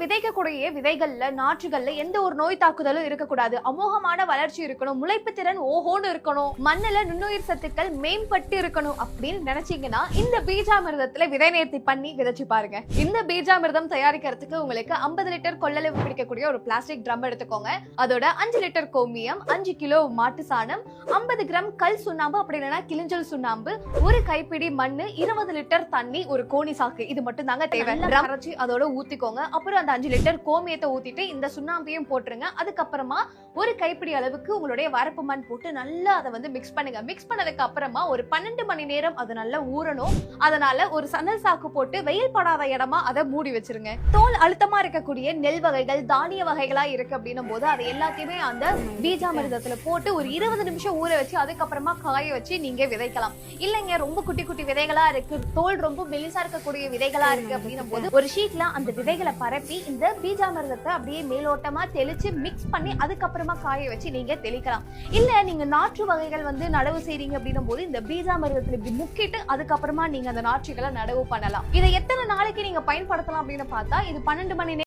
விதைக்கக்கூடிய விதைகள்ல நாற்றுகள்ல எந்த ஒரு நோய் தாக்குதலும் இருக்கக்கூடாது, அமோகமான வளர்ச்சி இருக்கணும், முளைப்பு திறன் ஓஹோன்னு இருக்கணும், மண்ணுல நுண்ணுயிர் சத்துக்கள் மேம்பட்டு இருக்கணும் அப்படின்னு நினைச்சீங்கன்னா இந்த பீஜாமிர்தத்துல விதை நேர்த்தி பண்ணி விதைச்சு பாருங்க. இந்த பீஜாமிர்தம் தயாரிக்கிறதுக்கு உங்களுக்கு 50 லிட்டர் கொள்ளளவு பிடிக்கக்கூடிய ஒரு பிளாஸ்டிக் ட்ரம் எடுத்துக்கோங்க. அதோட 5 லிட்டர் கோமியம், 5 கிலோ மாட்டு சாணம், 50 கிராம் கல் சுண்ணாம்பு அப்படி இல்லைன்னா கிளிஞ்சல் சுண்ணாம்பு, ஒரு கைப்பிடி மண்ணு, 20 லிட்டர் தண்ணி, ஒரு கோணி சாக்கு, இது மட்டும் தாங்க தேவை. அரைச்சி அதோட ஊத்திக்கோங்க. அப்புறம் அந்த 5 லிட்டர் கோமியத்தை ஊத்திட்டு இந்த சுண்ணாம்பையும் போட்டுருங்க. அதுக்கப்புறமா ஒரு கைப்பிடி அளவுக்கு உங்களுடைய வரப்பு மண் போட்டு நல்லா அதை மிக்ஸ் பண்ணுங்க. மிக்ஸ் பண்ணதுக்கு அப்புறமா ஒரு 12 மணி நேரம் அது நல்லா ஊறணும். அதனால ஒரு சணல் சாக்கு போட்டு வெயில் படாத இடமா அதை மூடி வச்சிருங்க. தோல் அழுத்தமா இருக்கக்கூடிய நெல் வகைகள், தானிய வகைகளா இருக்கு அப்படின்னும் போது அதை எல்லாத்தையுமே அந்த பீஜாமிர்தத்துல போட்டு ஒரு 20 நிமிஷம் ஊற வச்சு அதுக்கப்புறமா காய வச்சு நீங்க விதைக்கலாம். இல்லைங்க ரொம்ப குட்டி குட்டி விதைகளா இருக்கு, தோல் ரொம்ப மெலிசா இருக்கக்கூடிய விதைகளா இருக்கு அப்படின்னும் போது ஒரு ஷீட்ல அந்த விதைகளை பரப்பி இந்த பீஜாமிர்தத்தை அப்படியே மேலோட்டமா தெளிச்சு மிக்ஸ் பண்ணி அதுக்கப்புறமா காய வச்சு நீங்க தெளிக்கலாம். இல்ல நீங்க நாற்று வகைகள் நடவு செய்றீங்க அப்படின்னும் போது இந்த பீஜாமிர்தத்துல இப்படி முக்கிட்டு அதுக்கப்புறமா நீங்க அந்த நாற்றுகளை நடவு பண்ணலாம். இதை எத்தனை நாளைக்கு நீங்க பயன்படுத்தலாம் அப்படின்னு பார்த்தா இது 12 மணி